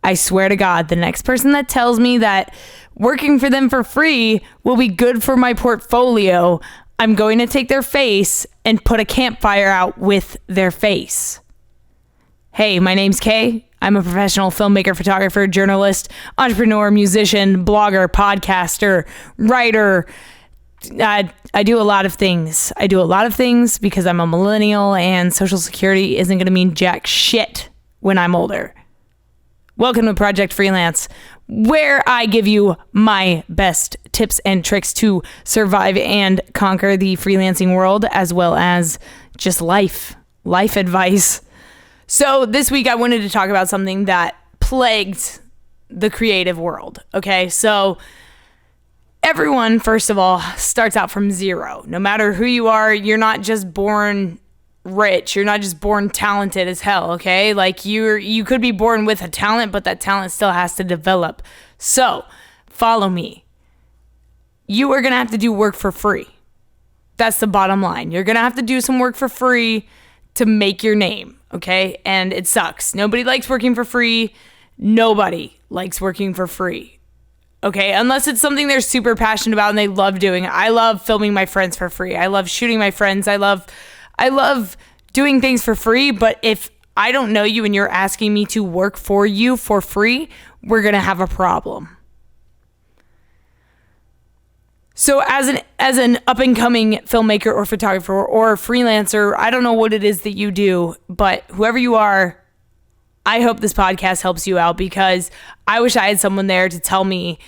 I swear to God, the next person that tells me that working for them for free will be good for my portfolio, I'm going to take their face and put a campfire out with their face. Hey, my name's Kay. I'm a professional filmmaker, photographer, journalist, entrepreneur, musician, blogger, podcaster, writer. I do a lot of things. I do a lot of things because I'm a millennial and Social Security isn't going to mean jack shit when I'm older. Welcome to Project Freelance, where I give you my best tips and tricks to survive and conquer the freelancing world, as well as just life advice. So this week I wanted to talk about something that plagued the creative world. Okay, so everyone, first of all, starts out from zero. No matter who you are, you're not just born rich. You're not just born talented as hell, okay? Like you could be born with a talent, but that talent still has to develop. So follow me. You are going to have to do work for free. That's the bottom line. You're going to have to do some work for free to make your name, okay? And it sucks. Nobody likes working for free. Nobody likes working for free. Okay, unless it's something they're super passionate about and they love doing. I love filming my friends for free. I love shooting my friends. I love doing things for free, but if I don't know you and you're asking me to work for you for free, we're going to have a problem. So as an up-and-coming filmmaker or photographer or freelancer, I don't know what it is that you do, but whoever you are, I hope this podcast helps you out, because I wish I had someone there to tell me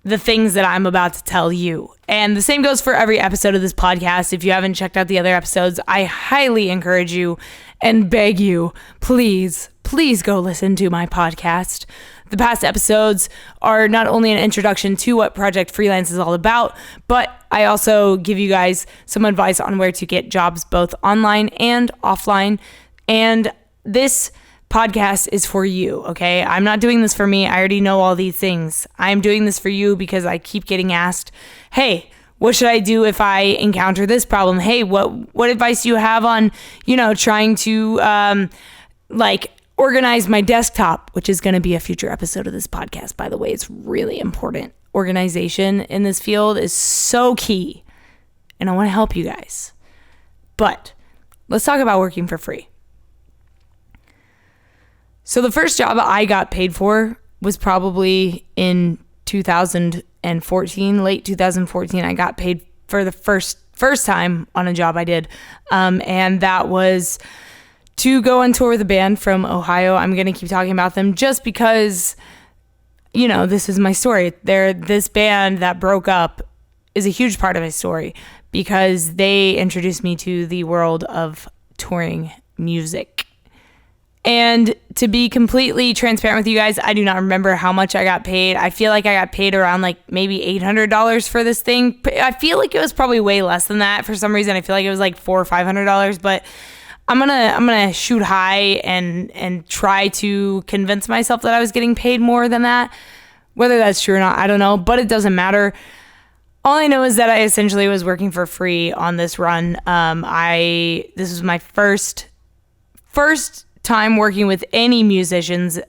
the things that I'm about to tell you. And the same goes for every episode of this podcast. If you haven't checked out the other episodes, I highly encourage you and beg you, please go listen to my podcast. The past episodes are not only an introduction to what Project Freelance is all about, but I also give you guys some advice on where to get jobs both online and offline. And this podcast is for you, okay? I'm not doing this for me. I already know all these things. I'm doing this for you because I keep getting asked, hey, what should I do if I encounter this problem? Hey, what advice do you have on, trying to organize my desktop, which is going to be a future episode of this podcast, by the way. It's really important. Organization in this field is so key, and I want to help you guys. But let's talk about working for free. So the first job I got paid for was probably in 2014, late 2014. I got paid for the first time on a job I did, and that was to go on tour with a band from Ohio. I'm going to keep talking about them just because, this is my story. This band that broke up is a huge part of my story because they introduced me to the world of touring music. And to be completely transparent with you guys, I do not remember how much I got paid. I feel like I got paid around maybe $800 for this thing. I feel like it was probably way less than that. For some reason, I feel like it was like $400 or $500, but I'm gonna shoot high and try to convince myself that I was getting paid more than that. Whether that's true or not, I don't know, but it doesn't matter. All I know is that I essentially was working for free on this run. This was my first time working with any musicians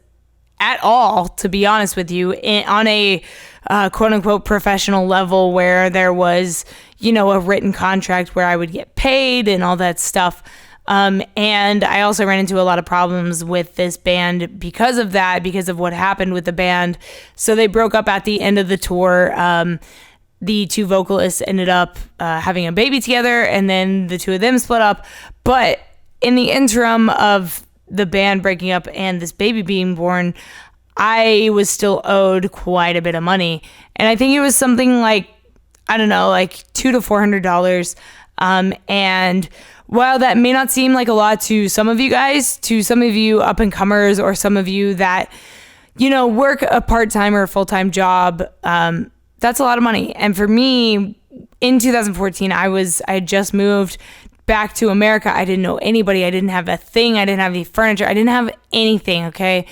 at all, to be honest with you, on a quote unquote professional level where there was, a written contract where I would get paid and all that stuff. And I also ran into a lot of problems with this band because of that, because of what happened with the band. So they broke up at the end of the tour. The two vocalists ended up having a baby together, and then the two of them split up. But in the interim of the band breaking up and this baby being born, I was still owed quite a bit of money. And I think it was something like, I don't know, like $200 to $400. And while that may not seem like a lot to some of you guys, to some of you up and comers, or some of you that, work a part-time or a full-time job, that's a lot of money. And for me, in 2014, I had just moved back to America. I didn't know anybody. I didn't have a thing. I didn't have any furniture. I didn't have anything. Okay.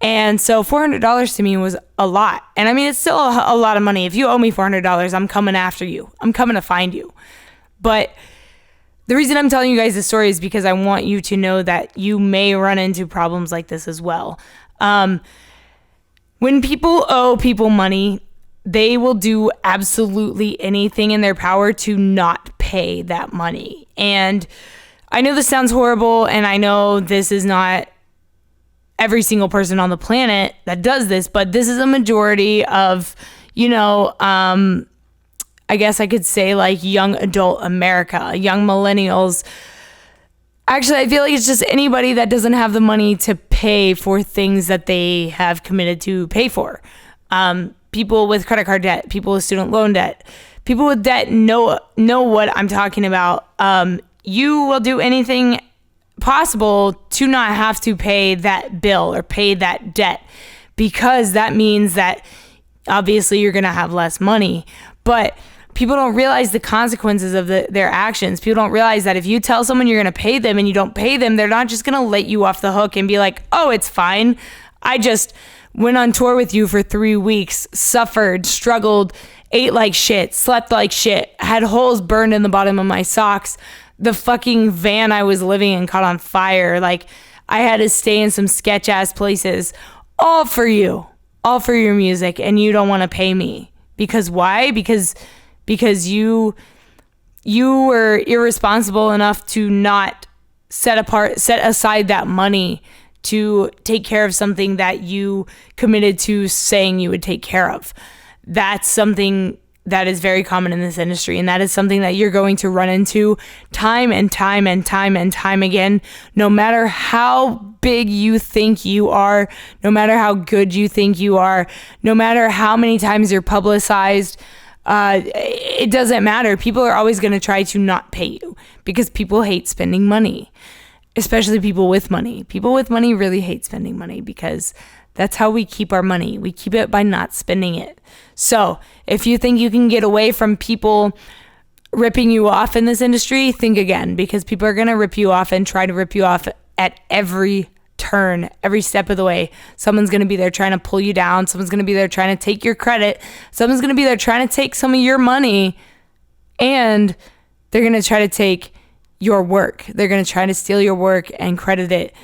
And so $400 to me was a lot. And I mean, it's still a lot of money. If you owe me $400, I'm coming after you. I'm coming to find you. But the reason I'm telling you guys this story is because I want you to know that you may run into problems like this as well. When people owe people money, they will do absolutely anything in their power to not pay that money. And I know this sounds horrible, and I know this is not every single person on the planet that does this, but this is a majority of, I guess I could say like young adult America, young millennials. Actually, I feel like it's just anybody that doesn't have the money to pay for things that they have committed to pay for. People with credit card debt, people with student loan debt, people with debt know what I'm talking about. You will do anything possible to not have to pay that bill or pay that debt, because that means that obviously you're going to have less money. But people don't realize the consequences of their actions. People don't realize that if you tell someone you're going to pay them and you don't pay them, they're not just going to let you off the hook and be like, oh, it's fine. I just went on tour with you for 3 weeks, suffered, struggled, ate like shit, slept like shit, had holes burned in the bottom of my socks. The fucking van I was living in caught on fire. Like, I had to stay in some sketch ass places, all for you, all for your music, and you don't want to pay me. Because why? Because you were irresponsible enough to not set aside that money to take care of something that you committed to saying you would take care of. That's something that is very common in this industry, and that is something that you're going to run into time and time and time and time again. No matter how big you think you are, no matter how good you think you are, no matter how many times you're publicized, it doesn't matter. People are always going to try to not pay you because people hate spending money, especially people with money. People with money really hate spending money because that's how we keep our money. We keep it by not spending it. So if you think you can get away from people ripping you off in this industry, think again, because people are going to rip you off and try to rip you off at every turn, every step of the way. Someone's going to be there trying to pull you down. Someone's going to be there trying to take your credit. Someone's going to be there trying to take some of your money, and they're going to try to take your work. They're going to try to steal your work and credit it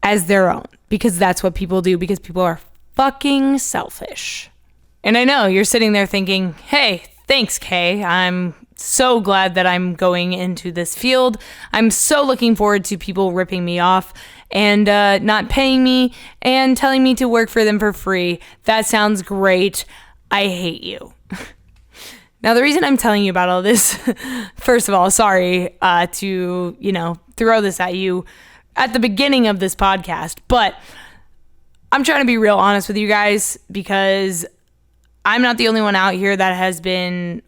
as their own, because that's what people do, because people are fucking selfish. And I know you're sitting there thinking, hey, thanks, Kay. I'm so glad that I'm going into this field. I'm so looking forward to people ripping me off and not paying me and telling me to work for them for free. That sounds great. I hate you. Now, the reason I'm telling you about all this, first of all, sorry to, throw this at you at the beginning of this podcast, but I'm trying to be real honest with you guys, because I'm not the only one out here that has been,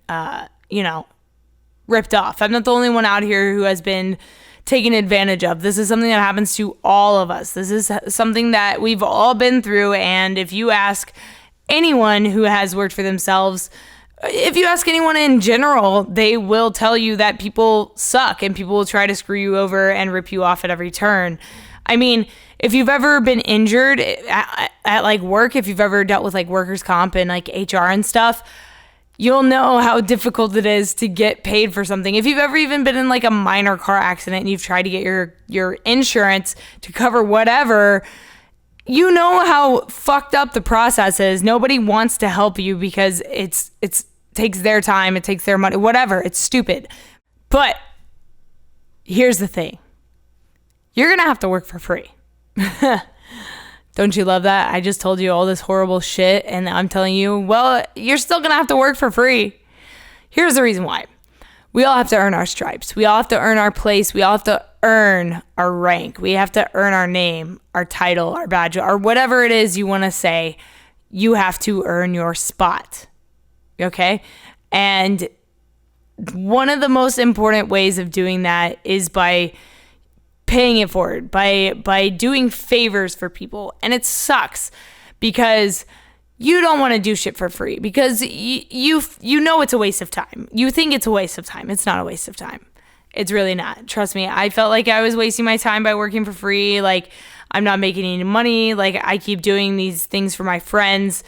ripped off. I'm not the only one out here who has been taken advantage of. This is something that happens to all of us. This is something that we've all been through. And if you ask anyone who has worked for themselves, if you ask anyone in general, they will tell you that people suck and people will try to screw you over and rip you off at every turn. I mean, if you've ever been injured at like work, if you've ever dealt with like workers' comp and like HR and stuff, you'll know how difficult it is to get paid for something. If you've ever even been in like a minor car accident and you've tried to get your insurance to cover whatever, you know how fucked up the process is. Nobody wants to help you because it's takes their time, it takes their money, whatever. It's stupid. But here's the thing. You're going to have to work for free. Don't you love that? I just told you all this horrible shit and I'm telling you, well, you're still going to have to work for free. Here's the reason why. We all have to earn our stripes. We all have to earn our place. We all have to earn our rank. We have to earn our name, our title, our badge, or whatever it is you want to say. You have to earn your spot. Okay? And one of the most important ways of doing that is by paying it forward, by doing favors for people. And it sucks because you don't want to do shit for free because you know it's a waste of time. You think it's a waste of time. It's not a waste of time. It's really not. Trust me. I felt like I was wasting my time by working for free. Like, I'm not making any money. Like, I keep doing these things for my friends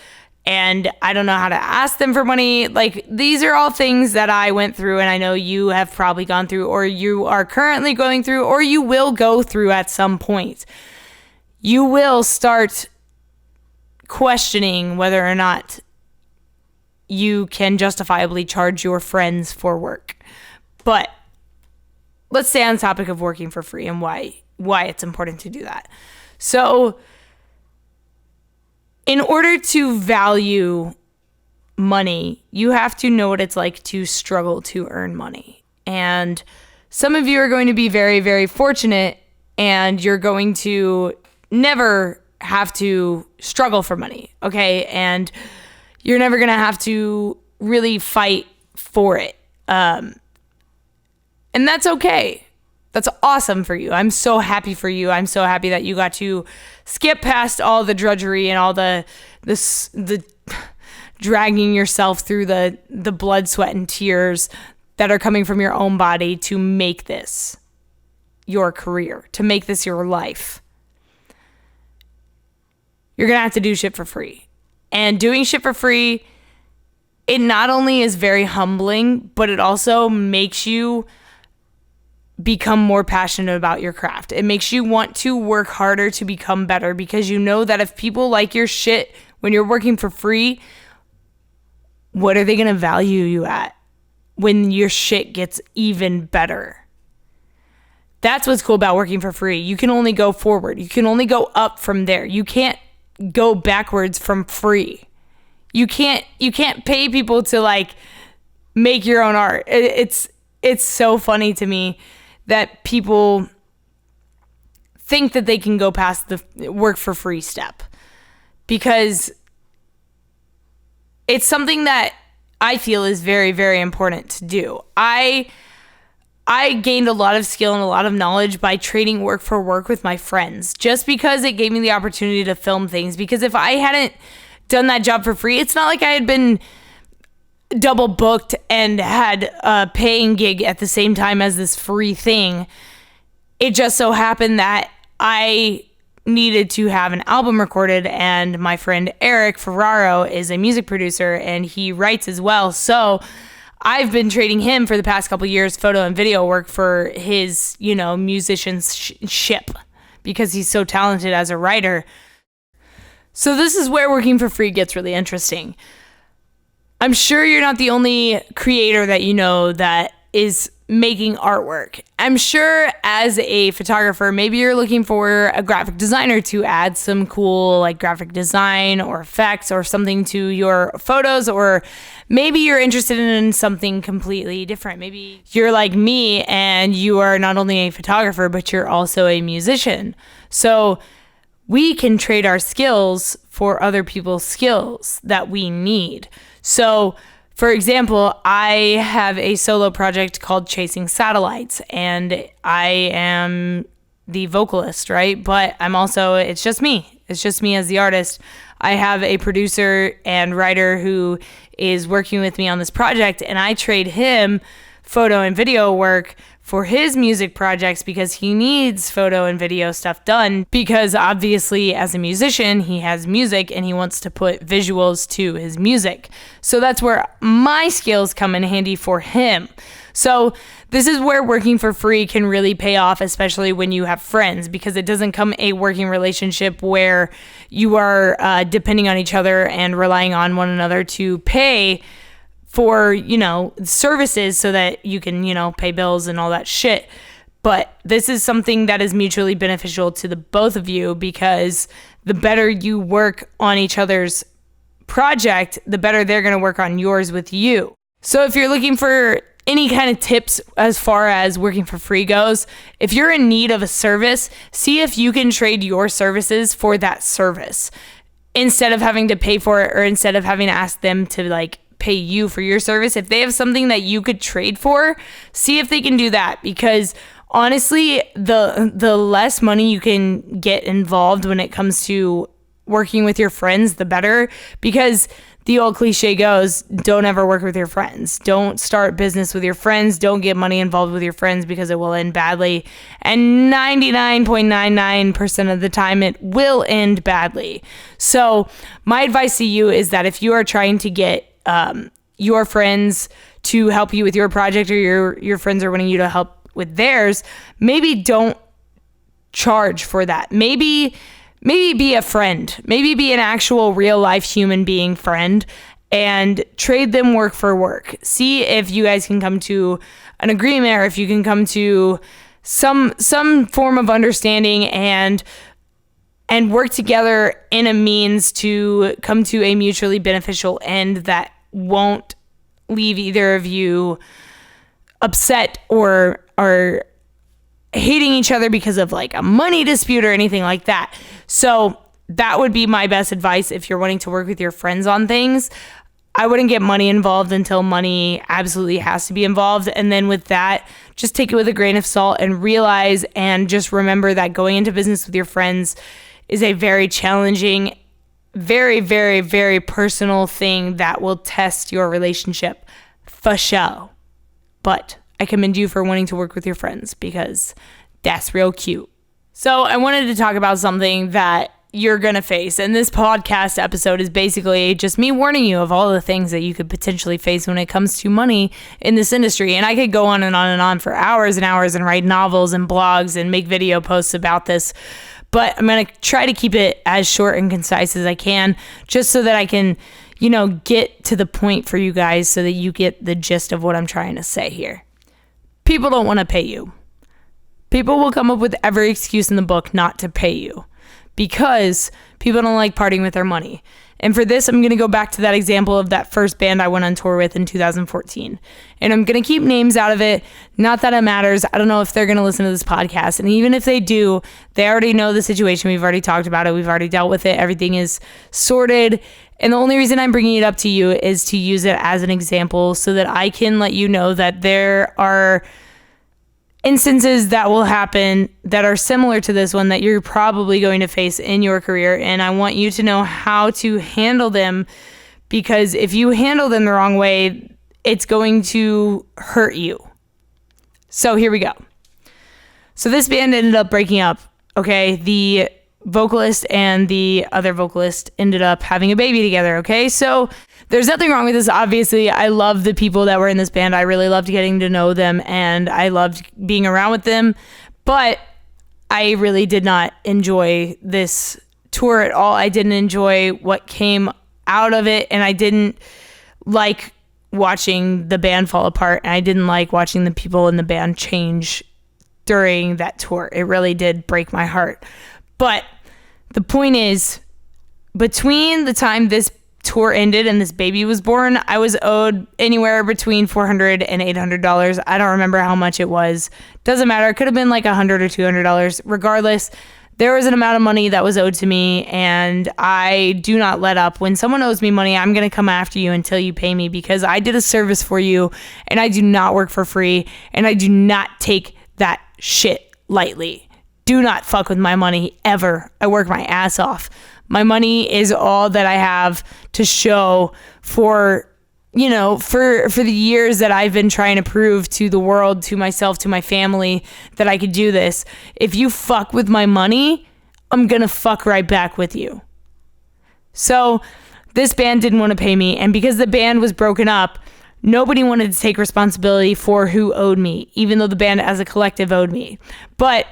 and I don't know how to ask them for money. Like, these are all things that I went through and I know you have probably gone through, or you are currently going through, or you will go through at some point. You will start questioning whether or not you can justifiably charge your friends for work. But let's stay on the topic of working for free and why it's important to do that. So in order to value money, you have to know what it's like to struggle to earn money. And some of you are going to be very, very fortunate, and you're going to never have to struggle for money, okay? And you're never going to have to really fight for it. And that's okay. That's awesome for you. I'm so happy for you. I'm so happy that you got to skip past all the drudgery and all the dragging yourself through the blood, sweat, and tears that are coming from your own body to make this your career, to make this your life. You're going to have to do shit for free. And doing shit for free, it not only is very humbling, but it also makes you become more passionate about your craft. It makes you want to work harder to become better, because you know that if people like your shit when you're working for free, what are they going to value you at when your shit gets even better? That's what's cool about working for free. You can only go forward. You can only go up from there. You can't go backwards from free. You can't pay people to like make your own art. It's so funny to me that people think that they can go past the work for free step, because it's something that I feel is very, very important to do. I gained a lot of skill and a lot of knowledge by trading work for work with my friends, just because it gave me the opportunity to film things. Because if I hadn't done that job for free, it's not like I had been double booked and had a paying gig at the same time as this free thing. It just so happened that I needed to have an album recorded, and my friend Eric Ferraro is a music producer and he writes as well. So I've been trading him for the past couple years photo and video work for his, musicianship, because he's so talented as a writer. So this is where working for free gets really interesting. I'm sure you're not the only creator that you know that is making artwork. I'm sure as a photographer, maybe you're looking for a graphic designer to add some cool like graphic design or effects or something to your photos, or maybe you're interested in something completely different. Maybe you're like me and you are not only a photographer, but you're also a musician. So we can trade our skills for other people's skills that we need. So for example, I have a solo project called Chasing Satellites, and I am the vocalist, right? But I'm also, it's just me. It's just me as the artist. I have a producer and writer who is working with me on this project, and I trade him photo and video work for his music projects because he needs photo and video stuff done, because obviously as a musician, he has music and he wants to put visuals to his music. So that's where my skills come in handy for him. So this is where working for free can really pay off, especially when you have friends, because it doesn't come a working relationship where you are depending on each other and relying on one another to pay for, services so that you can, pay bills and all that shit. But this is something that is mutually beneficial to the both of you, because the better you work on each other's project, the better they're going to work on yours with you. So if you're looking for any kind of tips as far as working for free goes, if you're in need of a service, see if you can trade your services for that service instead of having to pay for it, or instead of having to ask them to pay you for your service. If they have something that you could trade for, see if they can do that, because honestly, the less money you can get involved when it comes to working with your friends, the better, because the old cliche goes, don't ever work with your friends. Don't start business with your friends. Don't get money involved with your friends, because it will end badly. And 99.99% of the time, it will end badly. So my advice to you is that if you are trying to get your friends to help you with your project, or your friends are wanting you to help with theirs, maybe don't charge for that. Maybe maybe be a friend, maybe be an actual real life human being friend, and trade them work for work. See if you guys can come to an agreement, or if you can come to some form of understanding and work together in a means to come to a mutually beneficial end that won't leave either of you upset or hating each other because of like a money dispute or anything like that. So that would be my best advice if you're wanting to work with your friends on things. I wouldn't get money involved until money absolutely has to be involved. And then with that, just take it with a grain of salt and realize and just remember that going into business with your friends is a very challenging, very, very, very personal thing that will test your relationship for sure. But I commend you for wanting to work with your friends because that's real cute. So I wanted to talk about something that you're going to face. And this podcast episode is basically just me warning you of all the things that you could potentially face when it comes to money in this industry. And I could go on and on and on for hours and hours and write novels and blogs and make video posts about this. But I'm going to try to keep it as short and concise as I can, just so that I can, get to the point for you guys so that you get the gist of what I'm trying to say here. People don't want to pay you. People will come up with every excuse in the book not to pay you because people don't like parting with their money. And for this, I'm going to go back to that example of that first band I went on tour with in 2014. And I'm going to keep names out of it. Not that it matters. I don't know if they're going to listen to this podcast. And even if they do, they already know the situation. We've already talked about it. We've already dealt with it. Everything is sorted. And the only reason I'm bringing it up to you is to use it as an example so that I can let you know that there are instances that will happen that are similar to this one that you're probably going to face in your career. And I want you to know how to handle them, because if you handle them the wrong way, it's going to hurt you. So here we go. So this band ended up breaking up. Okay. The vocalist and the other vocalist ended up having a baby together. Okay. So there's nothing wrong with this. Obviously, I love the people that were in this band. I really loved getting to know them and I loved being around with them. But I really did not enjoy this tour at all. I didn't enjoy what came out of it. And I didn't like watching the band fall apart. And I didn't like watching the people in the band change during that tour. It really did break my heart. But the point is, between the time this tour ended and this baby was born, I was owed anywhere between $400 and $800. I don't remember how much it was. Doesn't matter. It could have been like $100 or $200. Regardless, there was an amount of money that was owed to me, and I do not let up. When someone owes me money, I'm going to come after you until you pay me, because I did a service for you and I do not work for free, and I do not take that shit lightly. Do not fuck with my money ever. I work my ass off. My money is all that I have to show for the years that I've been trying to prove to the world, to myself, to my family, that I could do this. If you fuck with my money, I'm going to fuck right back with you. So this band didn't want to pay me. And because the band was broken up, nobody wanted to take responsibility for who owed me, even though the band as a collective owed me. But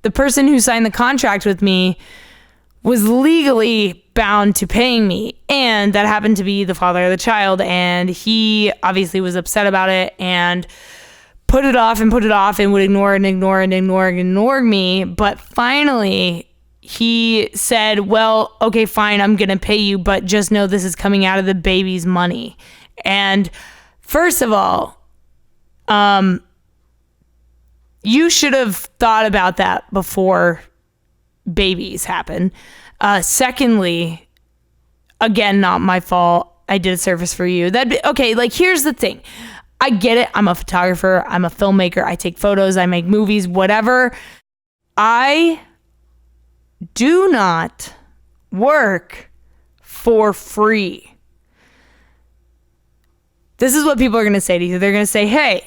the person who signed the contract with me was legally bound to paying me, and that happened to be the father of the child, and he obviously was upset about it and put it off and would ignore me. But finally he said, well, okay, fine, I'm gonna pay you, but just know this is coming out of the baby's money. And first of all, you should have thought about that before babies happen. Secondly, again, not my fault. I did a service for you. Okay, like, here's the thing. I get it. I'm a photographer. I'm a filmmaker. I take photos. I make movies, whatever. I do not work for free. This is what people are going to say to you. They're going to say, hey,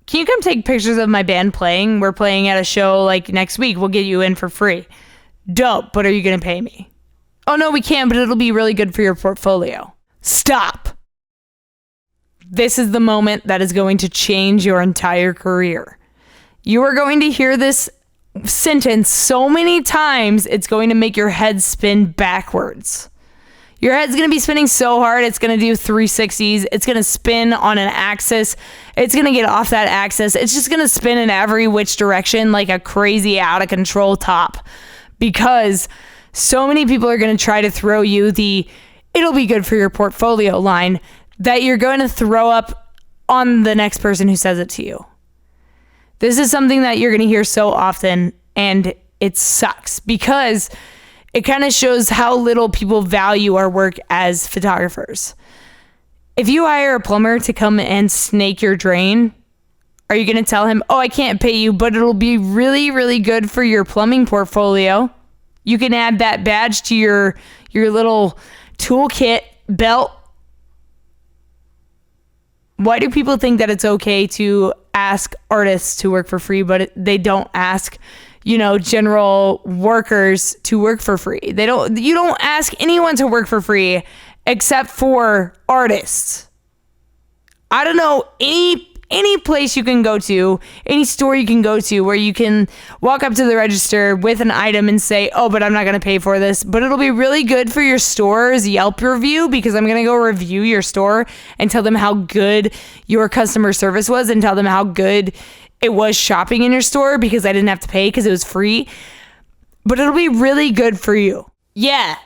can you come take pictures of my band playing? We're playing at a show like next week. We'll get you in for free. Dope, but are you going to pay me? Oh, no, we can't, but it'll be really good for your portfolio. Stop. This is the moment that is going to change your entire career. You are going to hear this sentence so many times, it's going to make your head spin backwards. Your head's going to be spinning so hard, it's going to do 360s. It's going to spin on an axis. It's going to get off that axis. It's just going to spin in every which direction like a crazy out of control top, because so many people are going to try to throw you the "it'll be good for your portfolio" line that you're going to throw up on the next person who says it to you. This is something that you're going to hear so often, and it sucks because it kind of shows how little people value our work as photographers. If you hire a plumber to come and snake your drain, are you going to tell him, "Oh, I can't pay you, but it'll be really, really good for your plumbing portfolio"? You can add that badge to your little toolkit belt. Why do people think that it's okay to ask artists to work for free, but they don't ask, general workers to work for free? You don't ask anyone to work for free except for artists. I don't know any place you can go to, any store you can go to where you can walk up to the register with an item and say, "Oh, but I'm not going to pay for this, but it'll be really good for your store's Yelp review because I'm going to go review your store and tell them how good your customer service was and tell them how good it was shopping in your store because I didn't have to pay because it was free. But it'll be really good for you." Yeah,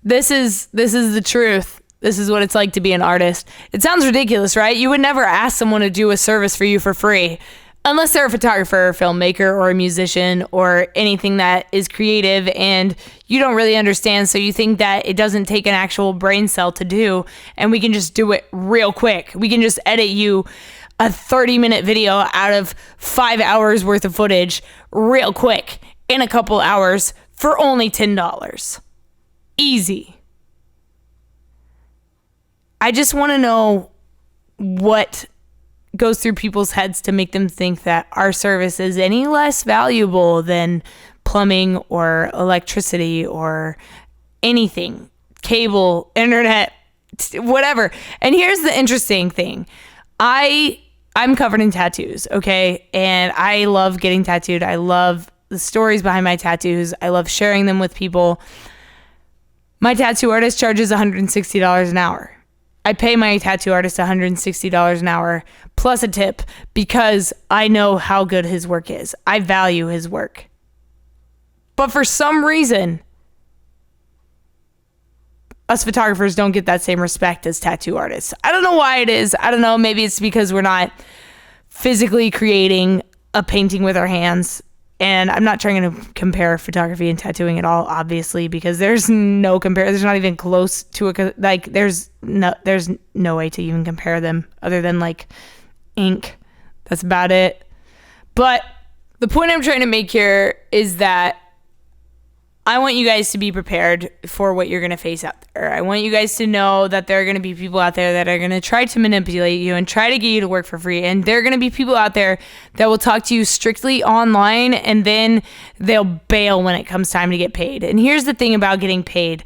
this is the truth. This is what it's like to be an artist. It sounds ridiculous, right? You would never ask someone to do a service for you for free unless they're a photographer or filmmaker or a musician or anything that is creative and you don't really understand. So you think that it doesn't take an actual brain cell to do, and we can just do it real quick. We can just edit you a 30-minute video out of 5 hours worth of footage real quick in a couple hours for only $10. Easy. I just want to know what goes through people's heads to make them think that our service is any less valuable than plumbing or electricity or anything, cable, internet, whatever. And here's the interesting thing. I'm covered in tattoos, okay? And I love getting tattooed. I love the stories behind my tattoos. I love sharing them with people. My tattoo artist charges $160 an hour. I pay my tattoo artist $160 an hour plus a tip because I know how good his work is. I value his work. But for some reason, us photographers don't get that same respect as tattoo artists. I don't know why it is. I don't know. Maybe it's because we're not physically creating a painting with our hands. And I'm not trying to compare photography and tattooing at all, obviously, because there's no compare. There's not even close to it. Like there's no way to even compare them other than like ink. That's about it. But the point I'm trying to make here is that I want you guys to be prepared for what you're going to face out there. I want you guys to know that there are going to be people out there that are going to try to manipulate you and try to get you to work for free. And there are going to be people out there that will talk to you strictly online and then they'll bail when it comes time to get paid. And here's the thing about getting paid.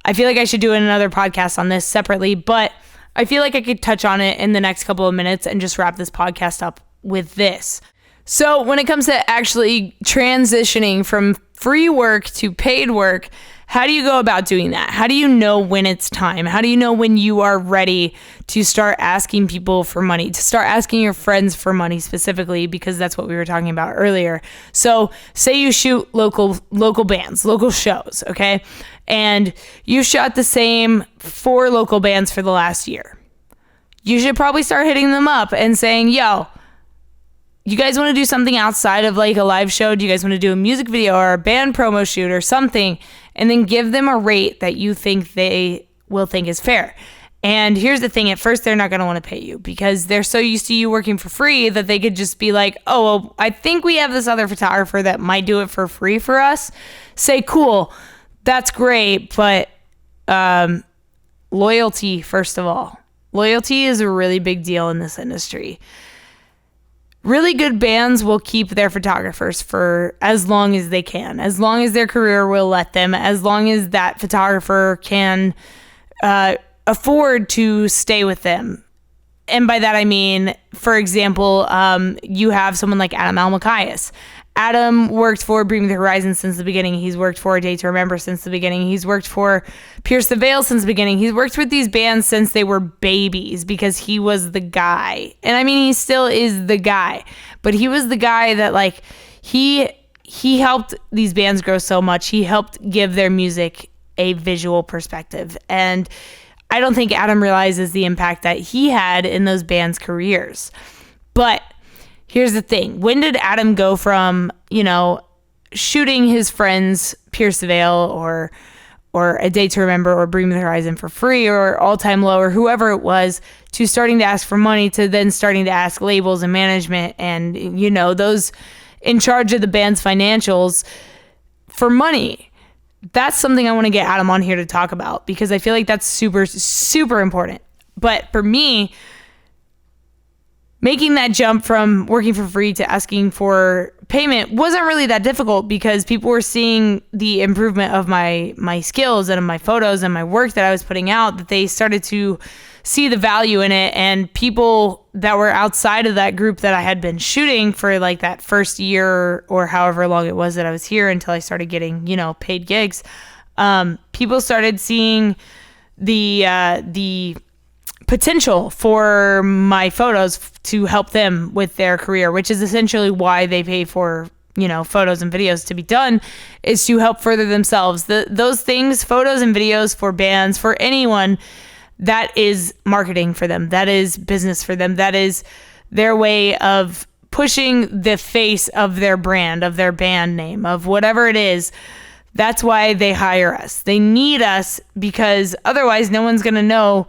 I feel like I should do another podcast on this separately, but I feel like I could touch on it in the next couple of minutes and just wrap this podcast up with this. So when it comes to actually transitioning from free work to paid work, how do you go about doing that? How do you know when it's time? How do you know when you are ready to start asking people for money, to start asking your friends for money specifically, because that's what we were talking about earlier. So say you shoot local bands, local shows, okay? And you shot the same 4 local bands for the last year. You should probably start hitting them up and saying, "Yo, you guys want to do something outside of like a live show? Do you guys want to do a music video or a band promo shoot or something?" And then give them a rate that you think they will think is fair. And here's the thing. At first, they're not going to want to pay you because they're so used to you working for free that they could just be like, "Oh, well, I think we have this other photographer that might do it for free for us." Say, "Cool, that's great, but loyalty, first of all. Loyalty is a really big deal in this industry. Really good bands will keep their photographers for as long as they can, as long as their career will let them, as long as that photographer can afford to stay with them. And by that I mean, for example, you have someone like MtgWhK. Adam worked for Bring Me the Horizon since the beginning. He's worked for A Day to Remember since the beginning. He's worked for Pierce the Veil since the beginning. He's worked with these bands since they were babies because he was the guy. And I mean, he still is the guy, but he was the guy that like, he helped these bands grow so much. He helped give their music a visual perspective. And I don't think Adam realizes the impact that he had in those bands' careers. But here's the thing. When did Adam go from, shooting his friends Pierce the Veil or A Day to Remember or Bring Me the Horizon for free or All Time Low or whoever it was to starting to ask for money to then starting to ask labels and management and, those in charge of the band's financials for money? That's something I want to get Adam on here to talk about because I feel like that's super, super important. But for me, making that jump from working for free to asking for payment wasn't really that difficult because people were seeing the improvement of my skills and of my photos and my work that I was putting out, that they started to see the value in it. And people that were outside of that group that I had been shooting for like that first year or however long it was that I was here until I started getting, paid gigs, people started seeing the potential for my photos to help them with their career, which is essentially why they pay for, photos and videos to be done, is to help further themselves. Those things, photos and videos for bands, for anyone, that is marketing for them. That is business for them. That is their way of pushing the face of their brand, of their band name, of whatever it is. That's why they hire us. They need us because otherwise no one's going to know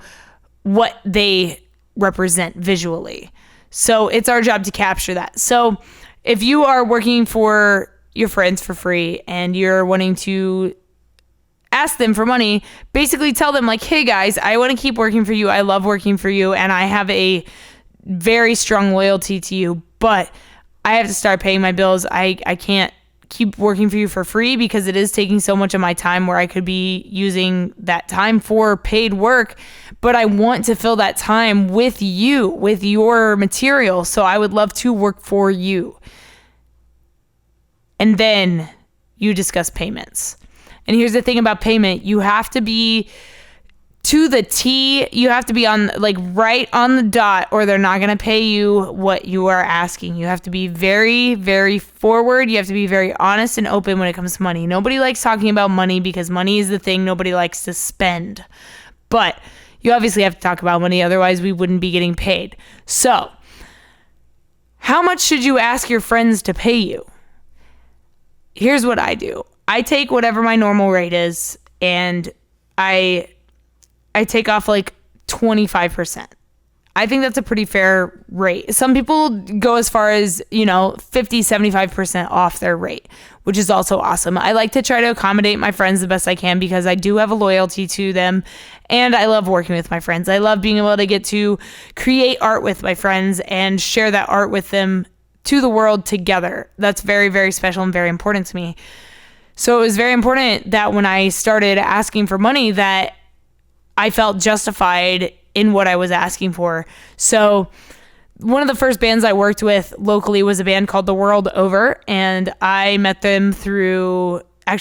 what they represent visually. So it's our job to capture that. So if you are working for your friends for free and you're wanting to ask them for money, basically tell them like, hey guys, I want to keep working for you. I love working for you. And I have a very strong loyalty to you, but I have to start paying my bills. I can't keep working for you for free because it is taking so much of my time where I could be using that time for paid work, but I want to fill that time with you, with your material. So I would love to work for you. And then you discuss payments. And here's the thing about payment. You have to be to the T. You have to be on like right on the dot or they're not going to pay you what you are asking. You have to be very, very forward. You have to be very honest and open when it comes to money. Nobody likes talking about money because money is the thing nobody likes to spend. But you obviously have to talk about money. Otherwise, we wouldn't be getting paid. So how much should you ask your friends to pay you? Here's what I do. I take whatever my normal rate is and I take off like 25%. I think that's a pretty fair rate. Some people go as far as, 50, 75% off their rate, which is also awesome. I like to try to accommodate my friends the best I can because I do have a loyalty to them and I love working with my friends. I love being able to get to create art with my friends and share that art with them to the world together. That's very, very special and very important to me. So it was very important that when I started asking for money that I felt justified in what I was asking for. So one of the first bands I worked with locally was a band called The World Over, and I met them through my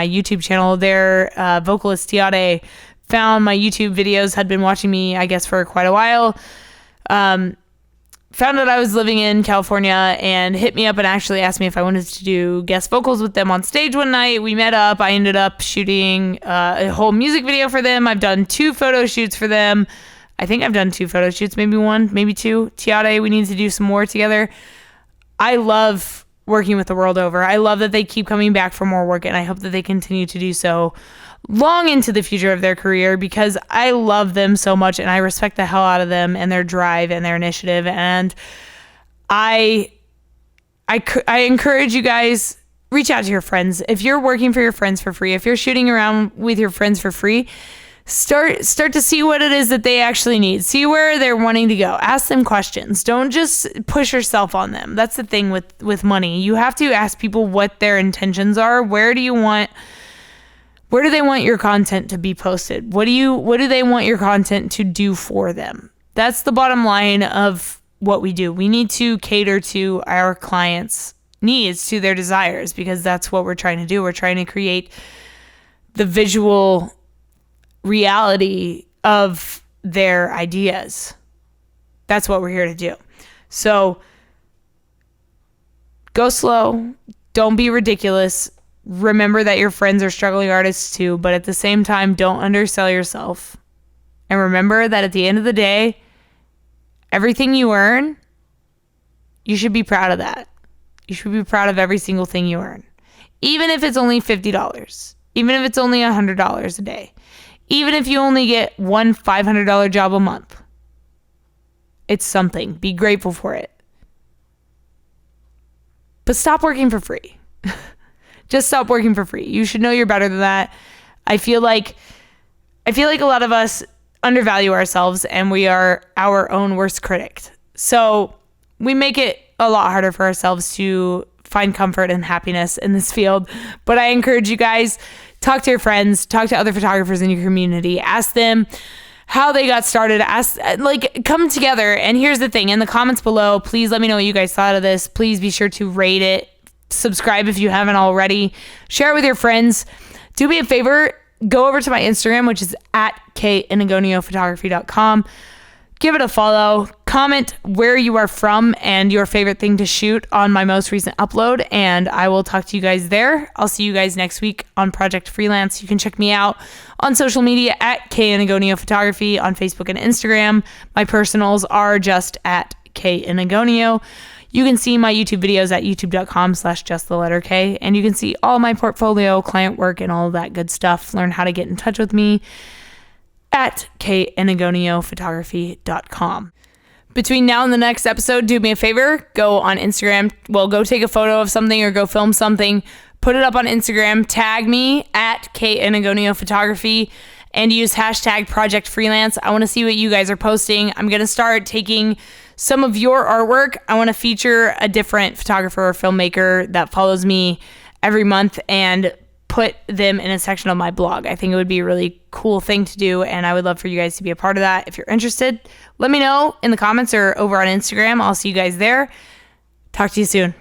YouTube channel. Their vocalist Tiade found my YouTube videos, had been watching me, I guess, for quite a while. Found out I was living in California and hit me up and actually asked me if I wanted to do guest vocals with them on stage one night. We met up. I ended up shooting a whole music video for them. I've done 2 photo shoots for them. I think I've done 2 photo shoots, maybe 1, maybe 2. Tiade, we need to do some more together. I love working with The World Over. I love that they keep coming back for more work, and I hope that they continue to do so long into the future of their career because I love them so much and I respect the hell out of them and their drive and their initiative. And I encourage you guys, reach out to your friends. If you're working for your friends for free, if you're shooting around with your friends for free, start to see what it is that they actually need. See where they're wanting to go. Ask them questions. Don't just push yourself on them. That's the thing with money. You have to ask people what their intentions are. Where do they want your content to be posted? What do they want your content to do for them? That's the bottom line of what we do. We need to cater to our clients needs, to their desires, because that's what we're trying to do. We're trying to create the visual reality of their ideas. That's what we're here to do. So go slow. Don't be ridiculous. Remember that your friends are struggling artists too, but at the same time, don't undersell yourself. And remember that at the end of the day, everything you earn, you should be proud of that. You should be proud of every single thing you earn. Even if it's only $50, even if it's only $100 a day, even if you only get one $500 job a month. It's something. Be grateful for it. But stop working for free. Just stop working for free. You should know you're better than that. I feel like a lot of us undervalue ourselves, and we are our own worst critic. So we make it a lot harder for ourselves to find comfort and happiness in this field. But I encourage you guys, talk to your friends, talk to other photographers in your community, ask them how they got started, come together. And here's the thing, in the comments below, please let me know what you guys thought of this. Please be sure to rate it, subscribe if you haven't already, share it with your friends. Do me a favor, go over to my Instagram, which is at @inigoniophotography.com. Give it a follow, comment where you are from and your favorite thing to shoot on my most recent upload, and I will talk to you guys there. I'll see you guys next week on Project Freelance. You can check me out on social media at @inigoniophotography on Facebook and Instagram. My personals are just at @inigonio. You can see my YouTube videos at youtube.com/justtheletterK, and you can see all my portfolio, client work, and all of that good stuff. Learn how to get in touch with me at @inigoniophotography.com. Between now and the next episode, do me a favor, go on Instagram. Well, go take a photo of something or go film something, put it up on Instagram, tag me at @inigoniophotography, and use hashtag Project Freelance. I want to see what you guys are posting. I'm going to start taking some of your artwork. I want to feature a different photographer or filmmaker that follows me every month and put them in a section of my blog. I think it would be a really cool thing to do, and I would love for you guys to be a part of that. If you're interested, let me know in the comments or over on Instagram. I'll see you guys there. Talk to you soon.